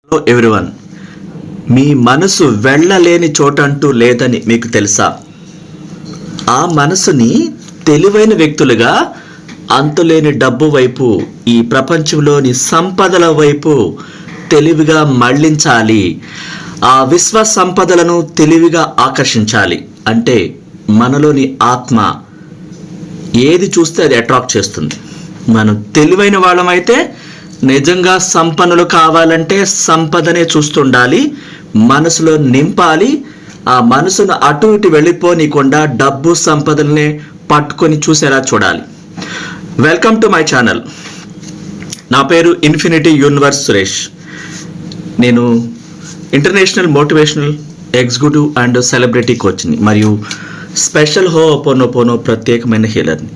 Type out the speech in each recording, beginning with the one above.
Hello everyone, మీ మనసు వెళ్ళలేని చోటంటూ లేదని మీకు తెలుసా? ఆ మనసుని తెలివైన వ్యక్తులుగా అంతులేని డబ్బు వైపు, ఈ ప్రపంచంలోని సంపదల వైపు తెలివిగా మళ్లించాలి. ఆ విశ్వ సంపదలను తెలివిగా ఆకర్షించాలి. అంటే మనలోని ఆత్మ ఏది చూస్తే అది అట్రాక్ట్ చేస్తుంది. మనం తెలివైన వాళ్ళమైతే నిజంగా సంపన్నులు కావాలంటే సంపదనే చూస్తుండాలి, మనసులో నింపాలి. ఆ మనసును అటు ఇటు వెళ్ళిపోనీయకుండా డబ్బు సంపదలనే పట్టుకొని చూసేలా చూడాలి. Welcome to my channel. నా పేరు ఇన్ఫినిటీ యూనివర్స్ సురేష్. నేను international motivational executive and celebrity కోచ్ని మరియు స్పెషల్ హోపోనోపోనో ప్రత్యేకమైన హీలర్ని.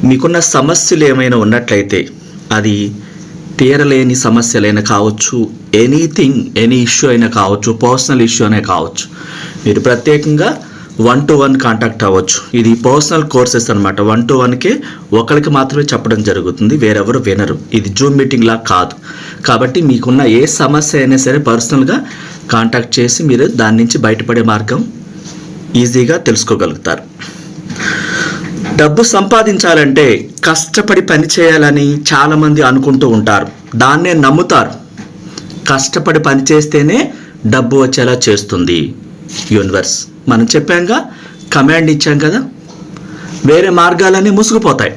మీకున్న సమస్యలు ఏమైనా ఉన్నట్లయితే అది తీరలేని సమస్యలైనా కావచ్చు, ఎనీ ఇష్యూ అయినా కావచ్చు, పర్సనల్ ఇష్యూ అయినా కావచ్చు, మీరు ప్రత్యేకంగా 1-to-1 కాంటాక్ట్ అవ్వచ్చు. ఇది పర్సనల్ కోర్సెస్ అనమాట. 1-to-1కే ఒకరికి మాత్రమే చెప్పడం జరుగుతుంది, వేరెవరు వినరు. ఇది జూమ్ మీటింగ్ లా కాదు. కాబట్టి మీకున్న ఏ సమస్య అయినా సరే పర్సనల్గా కాంటాక్ట్ చేసి మీరు దాని నుంచి బయటపడే మార్గం ఈజీగా తెలుసుకోగలుగుతారు. డబ్బు సంపాదించాలంటే కష్టపడి పని చేయాలని చాలామంది అనుకుంటూ ఉంటారు, దాన్నే నమ్ముతారు. కష్టపడి పని చేస్తేనే డబ్బు వచ్చేలా చేస్తుంది యూనివర్స్. మనం చెప్పాంగా, కమాండ్ ఇచ్చాం కదా, వేరే మార్గాలన్నీ ముసుగుపోతాయి.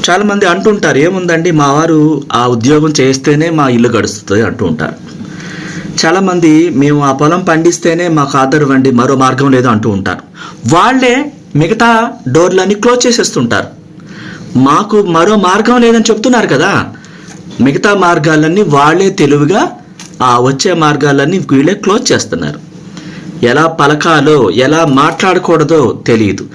చాలామంది అంటుంటారు, ఏముందండి మా వారు ఆ ఉద్యోగం చేస్తేనే మా ఇల్లు గడుస్తుంది అంటూ ఉంటారు. చాలామంది మేము ఆ పొలం పండిస్తేనే మాకు ఆధారం ఇవ్వండి, మరో మార్గం లేదు అంటూ ఉంటారు. వాళ్ళే మిగతా డోర్లన్నీ క్లోజ్ చేసేస్తుంటారు. మాకు మరో మార్గం లేదని చెప్తున్నారు కదా, మిగతా మార్గాలన్నీ వాళ్ళే తెలివిగా ఆ వచ్చే మార్గాలన్నీ వీళ్ళే క్లోజ్ చేస్తున్నారు. ఎలా పలకాలో, ఎలా మాట్లాడకూడదో తెలియదు.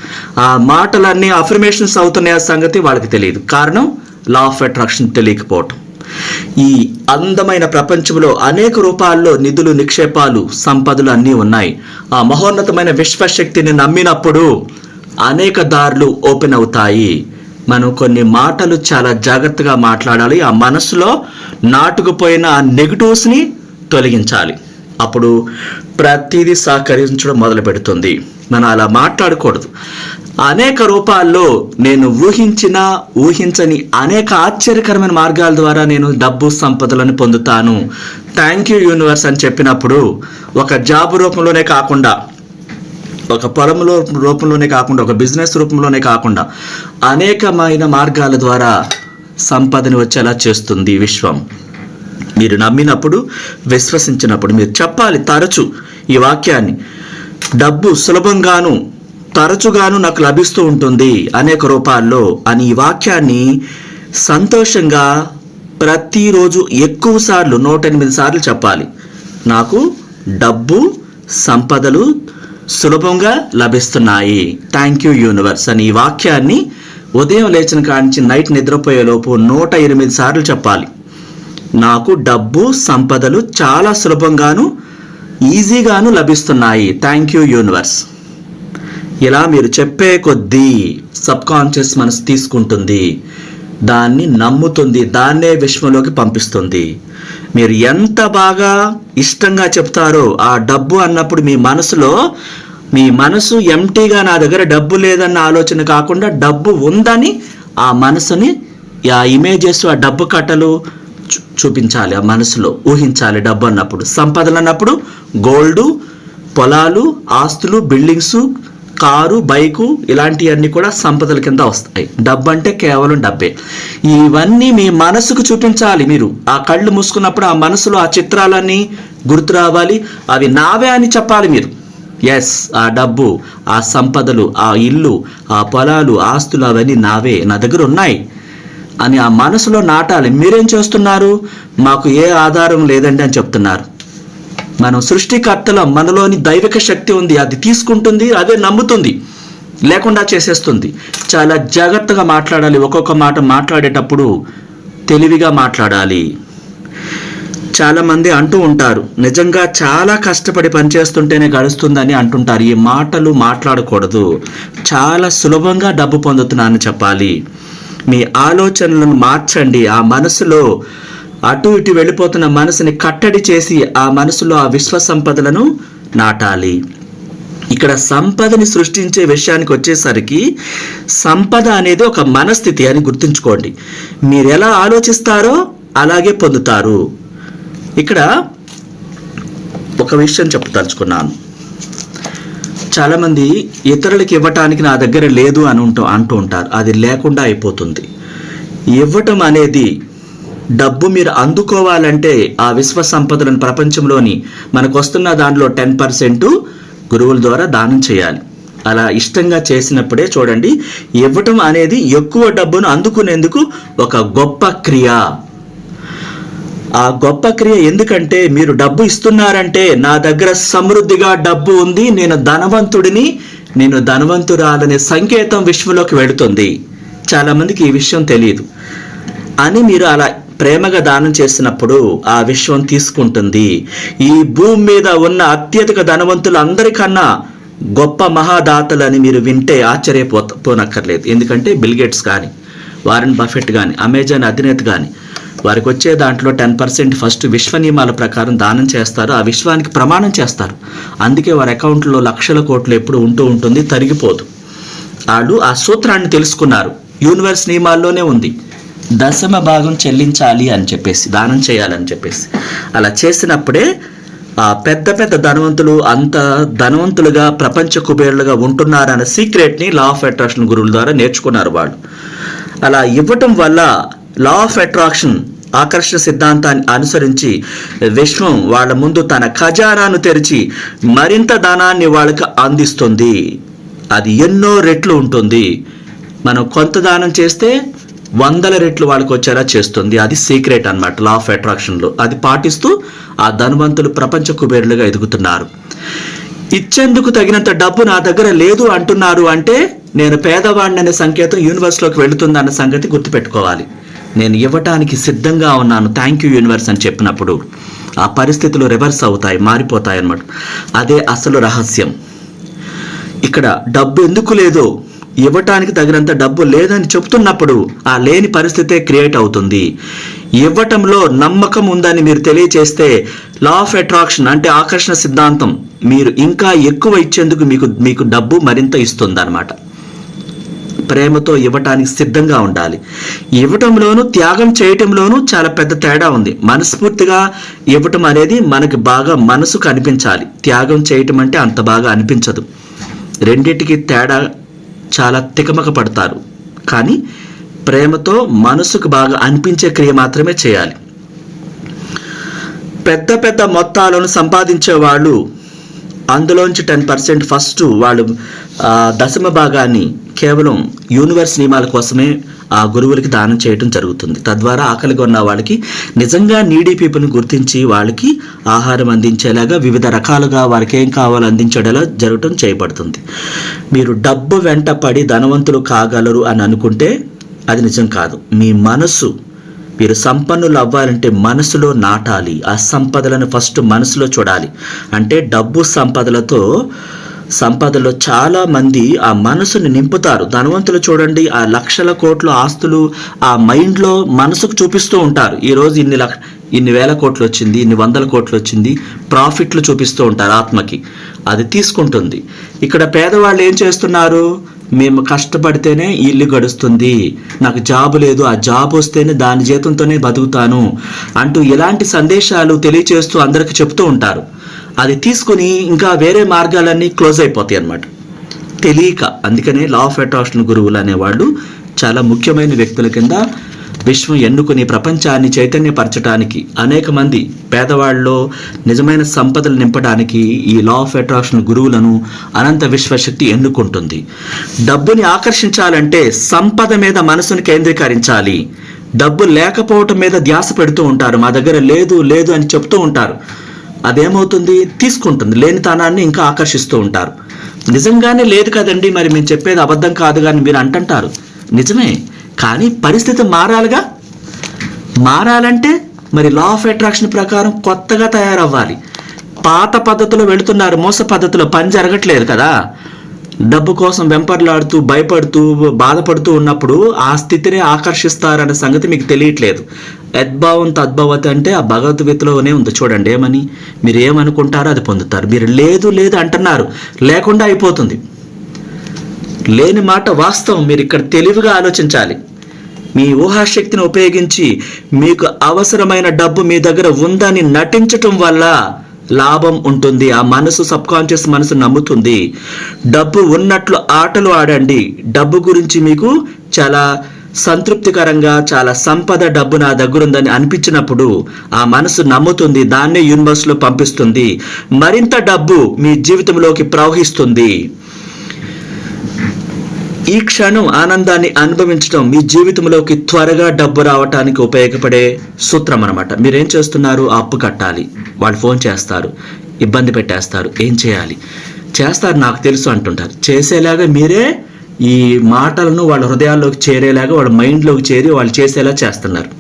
ఆ మాటలన్నీ అఫర్మేషన్స్ అవుతున్నాయి సంగతి వాళ్ళకి తెలియదు. కారణం లా ఆఫ్ అట్రాక్షన్ తెలియకపోవటం. ఈ అందమైన ప్రపంచంలో అనేక రూపాల్లో నిధులు, నిక్షేపాలు, సంపదలు అన్నీ ఉన్నాయి. ఆ మహోన్నతమైన విశ్వశక్తిని నమ్మినప్పుడు అనేక దారులు ఓపెన్ అవుతాయి. మనం కొన్ని మాటలు చాలా జాగ్రత్తగా మాట్లాడాలి. ఆ మనసులో నాటుకుపోయిన ఆ నెగిటివ్స్ని తొలగించాలి. అప్పుడు ప్రతిదీ సహకరించడం మొదలు పెడుతుంది. మనం అలా మాట్లాడకూడదు. అనేక రూపాల్లో నేను ఊహించని అనేక ఆశ్చర్యకరమైన మార్గాల ద్వారా నేను డబ్బు సంపదలను పొందుతాను, థ్యాంక్ యూ యూనివర్స్ అని చెప్పినప్పుడు, ఒక జాబ్ రూపంలోనే కాకుండా, ఒక పొలంలో రూపంలోనే కాకుండా, ఒక బిజినెస్ రూపంలోనే కాకుండా అనేకమైన మార్గాల ద్వారా సంపదని వచ్చేలా చేస్తుంది విశ్వం. మీరు నమ్మినప్పుడు, విశ్వసించినప్పుడు మీరు చెప్పాలి తరచు ఈ వాక్యాన్ని, డబ్బు సులభంగాను తరచుగాను నాకు లభిస్తూ ఉంటుంది అనేక రూపాల్లో అని. ఈ వాక్యాన్ని సంతోషంగా ప్రతిరోజు ఎక్కువ సార్లు 108 సార్లు చెప్పాలి. నాకు డబ్బు సంపదలు సులభంగా లభిస్తున్నాయి, థ్యాంక్ యూ యూనివర్స్ అని. ఈ వాక్యాన్ని ఉదయం లేచిన కానించి నైట్ నిద్రపోయేలోపు 108 సార్లు చెప్పాలి. నాకు డబ్బు సంపదలు చాలా సులభంగాను ఈజీగాను లభిస్తున్నాయి, థ్యాంక్ యూ యూనివర్స్. ఇలా మీరు చెప్పే కొద్దీ సబ్కాన్షియస్ మనసు తీసుకుంటుంది, దాన్ని నమ్ముతుంది, దాన్నే విశ్వంలోకి పంపిస్తుంది. మీరు ఎంత బాగా ఇష్టంగా చెప్తారో ఆ డబ్బు అన్నప్పుడు మీ మనసు ఎంటీగా నా దగ్గర డబ్బు లేదన్న ఆలోచన కాకుండా డబ్బు ఉందని ఆ మనసుని, ఆ ఇమేజెస్, ఆ డబ్బు కట్టలు చూపించాలి. ఆ మనసులో ఊహించాలి. డబ్బు అన్నప్పుడు, సంపదలు అన్నప్పుడు గోల్డు, పొలాలు, ఆస్తులు, బిల్డింగ్స్, కారు, బైకు ఇలాంటివన్నీ కూడా సంపదల కింద వస్తాయి. డబ్బు అంటే కేవలం డబ్బే. ఇవన్నీ మీ మనసుకు చూపించాలి. మీరు ఆ కళ్ళు మూసుకున్నప్పుడు ఆ మనసులో ఆ చిత్రాలన్నీ గుర్తు రావాలి, అవి నావే అని చెప్పాలి మీరు. ఎస్, ఆ డబ్బు, ఆ సంపదలు, ఆ ఇల్లు, ఆ పొలాలు, ఆస్తులు అవన్నీ నావే, నా దగ్గర ఉన్నాయి అని ఆ మనసులో నాటాలి. మీరేం చేస్తున్నారు? మాకు ఏ ఆధారం లేదండి అని చెప్తున్నారు. మనం సృష్టికర్తలం, మనలోని దైవిక శక్తి ఉంది, అది తీసుకుంటుంది, అదే నమ్ముతుంది, లేకుండా చేసేస్తుంది. చాలా జాగ్రత్తగా మాట్లాడాలి. ఒక్కొక్క మాట మాట్లాడేటప్పుడు తెలివిగా మాట్లాడాలి. చాలామంది అంటూ ఉంటారు, నిజంగా చాలా కష్టపడి పనిచేస్తుంటేనే గడుస్తుందని అంటుంటారు. ఈ మాటలు మాట్లాడకూడదు. చాలా సులభంగా డబ్బు పొందుతున్నానని చెప్పాలి. మీ ఆలోచనలను మార్చండి. ఆ మనసులో అటు ఇటు వెళ్ళిపోతున్న మనసుని కట్టడి చేసి ఆ మనసులో ఆ విశ్వ సంపదలను నాటాలి. ఇక్కడ సంపదని సృష్టించే విషయానికి వచ్చేసరికి సంపద అనేది ఒక మనస్థితి అని గుర్తుంచుకోండి. మీరు ఎలా ఆలోచిస్తారో అలాగే పొందుతారు. ఇక్కడ ఒక విషయం చెప్పదలుచుకున్నాను. చాలామంది ఇతరులకి ఇవ్వటానికి నా దగ్గర లేదు అని అంటూ ఉంటారు. అది లేకుండా అయిపోతుంది. ఇవ్వటం అనేది డబ్బు మీరు అందుకోవాలంటే ఆ విశ్వ సంపదలను ప్రపంచంలోని మనకు వస్తున్న దాంట్లో 10% గురువుల ద్వారా దానం చేయాలి. అలా ఇష్టంగా చేసినప్పుడే చూడండి, ఇవ్వటం అనేది ఎక్కువ డబ్బును అందుకునేందుకు ఒక గొప్ప క్రియ. ఆ గొప్ప క్రియ ఎందుకంటే మీరు డబ్బు ఇస్తున్నారంటే నా దగ్గర సమృద్ధిగా డబ్బు ఉంది, నేను ధనవంతుడిని, నేను ధనవంతురాలనే సంకేతం విశ్వంలోకి వెళుతుంది. చాలామందికి ఈ విషయం తెలియదు అని మీరు అలా ప్రేమగా దానం చేసినప్పుడు ఆ విశ్వం తీసుకుంటుంది. ఈ భూమి మీద ఉన్న అత్యధిక ధనవంతులు అందరికన్నా గొప్ప మహాదాతలని మీరు వింటే ఆశ్చర్యపోనక్కర్లేదు. ఎందుకంటే బిల్ గేట్స్ కానీ, వారెన్ బఫెట్ కానీ, అమెజాన్ అధినేత కానీ వారికి వచ్చే దాంట్లో 10% ఫస్ట్ విశ్వ నియమాల ప్రకారం దానం చేస్తారు. ఆ విశ్వానికి ప్రమాణం చేస్తారు. అందుకే వారి అకౌంట్లో లక్షల కోట్లు ఎప్పుడు ఉంటుంది, తరిగిపోదు. వాళ్ళు ఆ సూత్రాన్ని తెలుసుకున్నారు. యూనివర్స్ నియమాల్లోనే ఉంది, దశమ భాగం చెల్లించాలి అని చెప్పేసి, దానం చేయాలని చెప్పేసి. అలా చేసినప్పుడే ఆ పెద్ద పెద్ద ధనవంతులు అంత ధనవంతులుగా ప్రపంచ కుబేరులుగా ఉంటున్నారన్న సీక్రెట్ని లా ఆఫ్ అట్రాక్షన్ గురువుల ద్వారా నేర్చుకున్నారు వాళ్ళు. అలా ఇవ్వటం వల్ల లా ఆఫ్ అట్రాక్షన్ ఆకర్షణ సిద్ధాంతాన్ని అనుసరించి విశ్వం వాళ్ళ ముందు తన ఖజానాను తెరిచి మరింత ధనాన్ని వాళ్ళకి అందిస్తుంది. అది ఎన్నో రెట్లు ఉంటుంది. మనం కొంత దానం చేస్తే 100 రెట్లు వాళ్ళకి వచ్చేలా చేస్తుంది. అది సీక్రెట్ అన్నమాట లా ఆఫ్ అట్రాక్షన్లో. అది పాటిస్తూ ఆ ధనవంతులు ప్రపంచ కుబేరులుగా ఎదుగుతున్నారు. ఇచ్చేందుకు తగినంత డబ్బు నా దగ్గర లేదు అంటున్నారు అంటే నేను పేదవాడిని అనే సంకేతం యూనివర్స్లోకి వెళుతుంది అన్న సంగతి గుర్తుపెట్టుకోవాలి. నేను ఇవ్వటానికి సిద్ధంగా ఉన్నాను, థ్యాంక్ యూ యూనివర్స్ అని చెప్పినప్పుడు ఆ పరిస్థితులు రివర్స్ అవుతాయి, మారిపోతాయి అన్నమాట. అదే అసలు రహస్యం. ఇక్కడ డబ్బు ఎందుకు లేదో, ఇవ్వటానికి తగినంత డబ్బు లేదని చెప్తున్నప్పుడు ఆ లేని పరిస్థితే క్రియేట్ అవుతుంది. ఇవ్వటంలో నమ్మకం ఉందని మీరు తెలియచేస్తే లా ఆఫ్ అట్రాక్షన్ అంటే ఆకర్షణ సిద్ధాంతం మీరు ఇంకా ఎక్కువ ఇచ్చేందుకు మీకు డబ్బు మరింత ఇస్తుంది అన్నమాట. ప్రేమతో ఇవ్వటానికి సిద్ధంగా ఉండాలి. ఇవ్వటంలోనూ త్యాగం చేయటంలోనూ చాలా పెద్ద తేడా ఉంది. మనస్ఫూర్తిగా ఇవ్వటం అనేది మనకి బాగా మనసుకు అనిపించాలి. త్యాగం చేయటం అంటే అంత బాగా అనిపించదు. రెండింటికి తేడా చాలా తికమక పడతారు. కానీ ప్రేమతో మనసుకు బాగా అనిపించే క్రియ మాత్రమే చేయాలి. పెద్ద పెద్ద మొత్తాలను సంపాదించే వాళ్ళు అందులోంచి 10% ఫస్ట్ వాళ్ళు దశమ భాగాన్ని కేవలం యూనివర్స్ నియమాల కోసమే ఆ గురువులకి దానం చేయడం జరుగుతుంది. తద్వారా ఆకలిగా ఉన్న వాళ్ళకి, నిజంగా నీడీ పీపుల్ని గుర్తించి వాళ్ళకి ఆహారం అందించేలాగా వివిధ రకాలుగా వారికి ఏం కావాలో అందించేలా జరగటం చేయబడుతుంది. మీరు డబ్బు వెంట పడి ధనవంతులు కాగలరు అని అనుకుంటే అది నిజం కాదు. మీ మనసు, మీరు సంపన్నులు అవ్వాలంటే మనసులో నాటాలి. ఆ సంపదలను ఫస్ట్ మనసులో చూడాలి. అంటే డబ్బు సంపదలో చాలా మంది ఆ మనసుని నింపుతారు. ధనవంతులు చూడండి, ఆ లక్షల కోట్ల ఆస్తులు ఆ మైండ్లో మనసుకు చూపిస్తూ ఉంటారు. ఈరోజు ఇన్ని వేల కోట్లు వచ్చింది, ఇన్ని 100 కోట్లు వచ్చింది, ప్రాఫిట్లు చూపిస్తూ ఉంటారు ఆత్మకి. అది తీసుకుంటుంది. ఇక్కడ పేదవాళ్ళు ఏం చేస్తున్నారు, మేము కష్టపడితేనే ఇల్లు గడుస్తుంది, నాకు జాబు లేదు, ఆ జాబ్ వస్తేనే దాని జీతంతోనే బతుకుతాను అంటూ ఇలాంటి సందేశాలు తెలియచేస్తూ అందరికి చెప్తూ ఉంటారు. అది తీసుకుని ఇంకా వేరే మార్గాలన్నీ క్లోజ్ అయిపోతాయి అన్నమాట, తెలియక. అందుకనే లా ఆఫ్ అట్రాక్షన్ గురువులు అనేవాళ్ళు చాలా ముఖ్యమైన వ్యక్తుల కింద విశ్వం ఎన్నుకుని ప్రపంచాన్ని చైతన్యపరచడానికి, అనేక మంది పేదవాళ్ళలో నిజమైన సంపదలు నింపడానికి ఈ లా ఆఫ్ అట్రాక్షన్ గురువులను అనంత విశ్వశక్తి ఎన్నుకుంటుంది. డబ్బుని ఆకర్షించాలంటే సంపద మీద మనసును కేంద్రీకరించాలి. డబ్బు లేకపోవటం మీద ధ్యాస పెడుతూ ఉంటారు. మా దగ్గర లేదు లేదు అని చెప్తూ ఉంటారు. అదేమవుతుంది, తీసుకుంటుంది. లేనితనాన్ని ఇంకా ఆకర్షిస్తూ ఉంటారు. నిజంగానే లేదు కదండి, మరి మేము చెప్పేది అబద్ధం కాదు కానీ మీరు అంటుంటారు. నిజమే, కానీ పరిస్థితి మారాలిగా. మారాలంటే మరి లా ఆఫ్ అట్రాక్షన్ ప్రకారం కొత్తగా తయారవ్వాలి. పాత పద్ధతిలో వెళుతున్నారు, మోస పద్ధతిలో పని జరగట్లేదు కదా. డబ్బు కోసం వెంపర్లాడుతూ భయపడుతూ బాధపడుతూ ఉన్నప్పుడు ఆ స్థితిని ఆకర్షిస్తారనే సంగతి మీకు తెలియట్లేదు. యద్భావం తద్భవతి అంటే ఆ భగవద్గీతలోనే ఉంది చూడండి. ఏమని? మీరు ఏమనుకుంటారో అది పొందుతారు. మీరు లేదు లేదు అంటున్నారు, లేకుండా అయిపోతుంది. లేని మాట వాస్తవం. మీరు ఇక్కడ తెలివిగా ఆలోచించాలి. మీ ఊహాశక్తిని ఉపయోగించి మీకు అవసరమైన డబ్బు మీ దగ్గర ఉందని నటించటం వల్ల లాభం ఉంటుంది. ఆ మనసు, సబ్కాన్షియస్ మనసు నమ్ముతుంది. డబ్బు ఉన్నట్లు ఆటలు ఆడండి. డబ్బు గురించి మీకు చాలా సంతృప్తికరంగా, చాలా సంపద, డబ్బు నా దగ్గర ఉందని అనిపించినప్పుడు ఆ మనసు నమ్ముతుంది. దాన్నే యూనివర్స్లో పంపిస్తుంది. మరింత డబ్బు మీ జీవితంలోకి ప్రవహిస్తుంది. ఈ క్షణం ఆనందాన్ని అనుభవించడం మీ జీవితంలోకి త్వరగా డబ్బు రావటానికి ఉపయోగపడే సూత్రం అన్నమాట. మీరేం చేస్తున్నారు? అప్పు కట్టాలి. వాళ్ళు ఫోన్ చేస్తారు, ఇబ్బంది పెట్టేస్తారు. ఏం చేయాలి? చేస్తారు, నాకు తెలుసు అంటుంటారు. చేసేలాగా మీరే ఈ మాటలను వాళ్ళ హృదయాల్లోకి చేరేలాగా, వాళ్ళ మైండ్లోకి చేరి వాళ్ళు చేసేలా చేస్తున్నారు.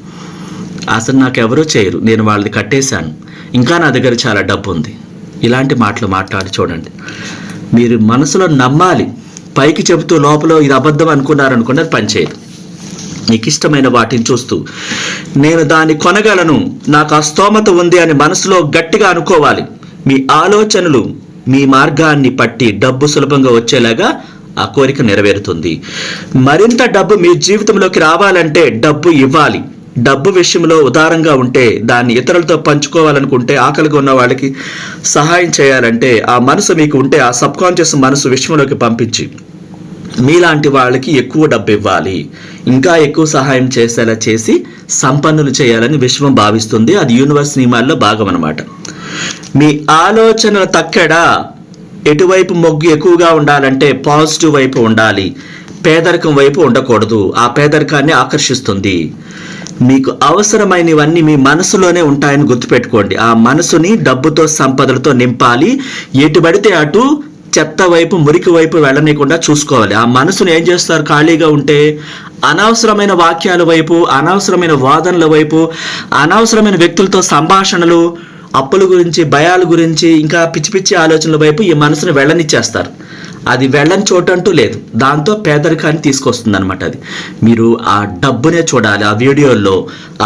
అసలు నాకు ఎవరో చేయరు, నేను వాళ్ళది కట్టేశాను, ఇంకా నా దగ్గర చాలా డబ్బు ఉంది. ఇలాంటి మాటలు మాట్లాడి చూడండి. మీరు మనసులో నమ్మాలి. పైకి చెబుతూ లోపల ఇది అబద్ధం అనుకున్నారనుకోండి, అది పనిచేయదు. నీకు ఇష్టమైన వాటిని చూస్తూ నేను దాన్ని కొనగలను, నాకు ఆ స్తోమత ఉంది అని మనసులో గట్టిగా అనుకోవాలి. మీ ఆలోచనలు మీ మార్గాన్ని పట్టి డబ్బు సులభంగా వచ్చేలాగా ఆ కోరిక నెరవేరుతుంది. మరింత డబ్బు మీ జీవితంలోకి రావాలంటే డబ్బు ఇవ్వాలి. డబ్బు విషయంలో ఉదారంగా ఉంటే, దాన్ని ఇతరులతో పంచుకోవాలనుకుంటే, ఆకలిగా ఉన్న వాళ్ళకి సహాయం చేయాలంటే ఆ మనసు మీకు ఉంటే, ఆ సబ్కాన్షియస్ మనసు విశ్వంలోకి పంపించి మీలాంటి వాళ్ళకి ఎక్కువ డబ్బు ఇవ్వాలి, ఇంకా ఎక్కువ సహాయం చేసేలా చేసి సంపన్నులు చేయాలని విశ్వం భావిస్తుంది. అది యూనివర్స్ నియమాల్లో భాగం అన్నమాట. మీ ఆలోచనల తక్కడా ఎటువైపు మొగ్గు ఎక్కువగా ఉండాలంటే పాజిటివ్ వైపు ఉండాలి, పేదరికం వైపు ఉండకూడదు. ఆ పేదరికాన్ని ఆకర్షిస్తుంది. మీకు అవసరమైనవన్నీ మీ మనసులోనే ఉంటాయని గుర్తుపెట్టుకోండి. ఆ మనసుని డబ్బుతో, సంపదలతో నింపాలి. ఎటు పడితే అటు చెత్త వైపు, మురికి వైపు వెళ్ళనీయకుండా చూసుకోవాలి. ఆ మనసును ఏం చేస్తారు? ఖాళీగా ఉంటే అనవసరమైన వాక్యాల వైపు, అనవసరమైన వాదనల వైపు, అనవసరమైన వ్యక్తులతో సంభాషణలు, అప్పుల గురించి, భయాల గురించి, ఇంకా పిచ్చి పిచ్చి ఆలోచనల వైపు ఈ మనసును వెళ్ళనిచ్చేస్తారు. అది వెళ్ళని చోటంటూ లేదు. దాంతో పేదరికాన్ని తీసుకొస్తుంది అనమాట. అది మీరు ఆ డబ్బునే చూడాలి, ఆ వీడియోల్లో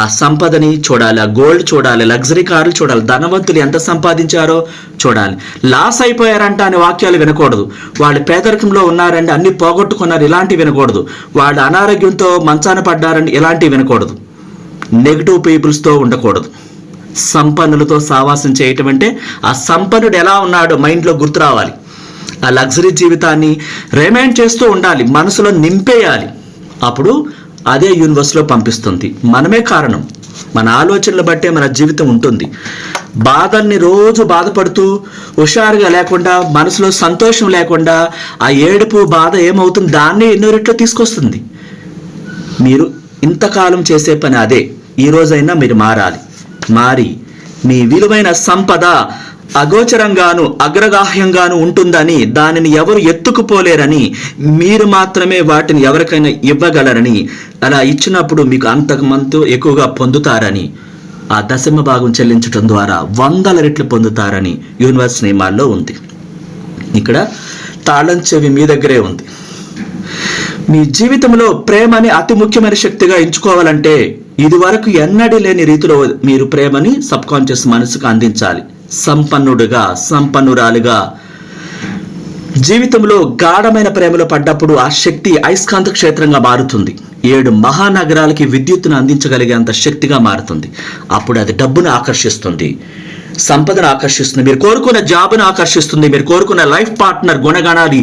ఆ సంపదని చూడాలి, ఆ గోల్డ్ చూడాలి, లగ్జరీ కార్లు చూడాలి, ధనవంతులు ఎంత సంపాదించారో చూడాలి. లాస్ అయిపోయారంట అనే వాక్యాలు వినకూడదు. వాళ్ళు పేదరికంలో ఉన్నారండి, అన్ని పోగొట్టుకున్నారు, ఇలాంటివి వినకూడదు. వాళ్ళు అనారోగ్యంతో మంచాన పడ్డారండి, ఇలాంటివి వినకూడదు. నెగిటివ్ పీపుల్స్తో ఉండకూడదు. సంపన్నులతో సావాసం చేయటం అంటే ఆ సంపన్నుడు ఎలా ఉన్నాడో మైండ్లో గుర్తు రావాలి. ఆ లగ్జరీ జీవితాన్ని రిమైండ్ చేస్తూ ఉండాలి, మనసులో నింపేయాలి. అప్పుడు అదే యూనివర్స్లో పంపిస్తుంది. మనమే కారణం. మన ఆలోచనలు బట్టే మన జీవితం ఉంటుంది. బాధల్ని రోజు బాధపడుతూ హుషారుగా లేకుండా, మనసులో సంతోషం లేకుండా ఆ ఏడుపు, బాధ ఏమవుతుంది? దాన్ని ఎన్నో రెట్లు తీసుకొస్తుంది. మీరు ఇంతకాలం చేసే పని అదే. ఈ రోజైనా మీరు మారాలి. మారి మీ విలువైన సంపద అగోచరంగాను, అగ్రగాహ్యంగాను ఉంటుందని, దానిని ఎవరు ఎత్తుకుపోలేరని, మీరు మాత్రమే వాటిని ఎవరికైనా ఇవ్వగలరని, అలా ఇచ్చినప్పుడు మీకు అంతకుమందు ఎక్కువగా పొందుతారని, ఆ దశమ భాగం చెల్లించడం ద్వారా 100 రెట్లు పొందుతారని యూనివర్స్ నియమాల్లో ఉంది. ఇక్కడ తాళం చెవి మీ దగ్గరే ఉంది. మీ జీవితంలో ప్రేమని అతి ముఖ్యమైన శక్తిగా ఎంచుకోవాలంటే ఇదివరకు ఎన్నడూ లేని రీతిలో మీరు ప్రేమని సబ్కాన్షియస్ మనసుకు అందించాలి. సంపన్నుడుగా, సంపన్నురాలుగా జీవితంలో గాఢమైన ప్రేమలో పడ్డప్పుడు ఆ శక్తి అయస్కాంత క్షేత్రంగా మారుతుంది. 7 మహానగరాలకి విద్యుత్తును అందించగలిగేంత శక్తిగా మారుతుంది. అప్పుడు అది డబ్బును ఆకర్షిస్తుంది, సంపదను ఆకర్షిస్తుంది, మీరు కోరుకున్న జాబ్ను ఆకర్షిస్తుంది, మీరు కోరుకున్న లైఫ్ పార్ట్నర్ గుణగణాలు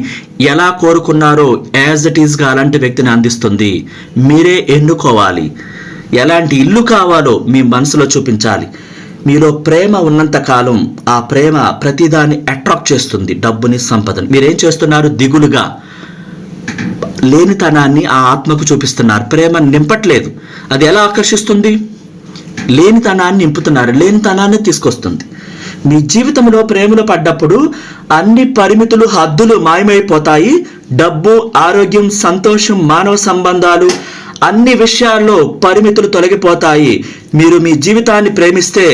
ఎలా కోరుకున్నారో యాజ్ ఇట్ ఈస్గా అలాంటి వ్యక్తిని అందిస్తుంది. మీరే ఎన్నుకోవాలి. ఎలాంటి ఇల్లు కావాలో మీ మనసులో చూపించాలి. మీలో ప్రేమ ఉన్నంత కాలం ఆ ప్రేమ ప్రతిదాన్ని అట్రాక్ట్ చేస్తుంది, డబ్బుని, సంపదను. మీరేం చేస్తున్నారు? దిగులుగా లేనితనాన్ని ఆ ఆత్మకు చూపిస్తున్నారు. ప్రేమ నింపట్లేదు. అది ఎలా ఆకర్షిస్తుంది? లేనితనాన్ని నింపుతున్నారు, లేనితనాన్ని తీసుకొస్తుంది. మీ జీవితంలో ప్రేమలో పడ్డప్పుడు అన్ని పరిమితులు, హద్దులు మాయమైపోతాయి. డబ్బు, ఆరోగ్యం, సంతోషం, మానవ సంబంధాలు, అన్ని విషయాల్లో పరిమితులు తొలగిపోతాయి. మీరు మీ జీవితాన్ని ప్రేమిస్తే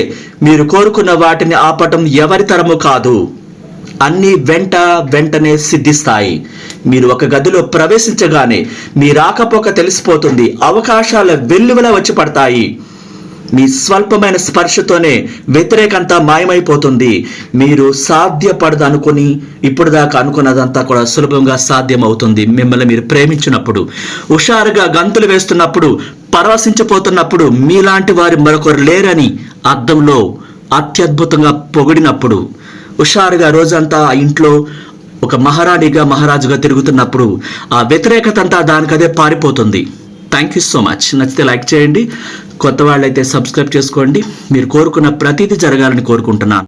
మీరు కోరుకున్న వాటిని ఆపటం ఎవరి తరము కాదు. అన్ని వెంటనే సిద్ధిస్తాయి. మీరు ఒక గదిలో ప్రవేశించగానే మీ రాకపోక తెలిసిపోతుంది. అవకాశాల వెల్లువలా వచ్చి పడతాయి. మీ స్వల్పమైన స్పర్శతోనే వ్యతిరేకంతా మాయమైపోతుంది. మీరు సాధ్యపడదు అనుకుని ఇప్పుడు దాకా అనుకున్నదంతా కూడా సులభంగా సాధ్యమవుతుంది. మిమ్మల్ని మీరు ప్రేమించినప్పుడు, హుషారుగా గంతులు వేస్తున్నప్పుడు, పరవశించిపోతున్నప్పుడు, మీలాంటి వారు మరొకరు లేరని అర్థంలో అత్యద్భుతంగా పొగిడినప్పుడు, హుషారుగా రోజంతా ఆ ఇంట్లో ఒక మహారాణిగా మహారాజుగా తిరుగుతున్నప్పుడు ఆ వ్యతిరేకత అంతా దానికదే పారిపోతుంది. Thank you so much. నచ్చితే లైక్ చేయండి, కొత్త వాళ్ళైతే సబ్స్క్రైబ్ చేసుకోండి. మీరు కోరుకున్న ప్రతిదీ జరగాలని కోరుకుంటున్నాను.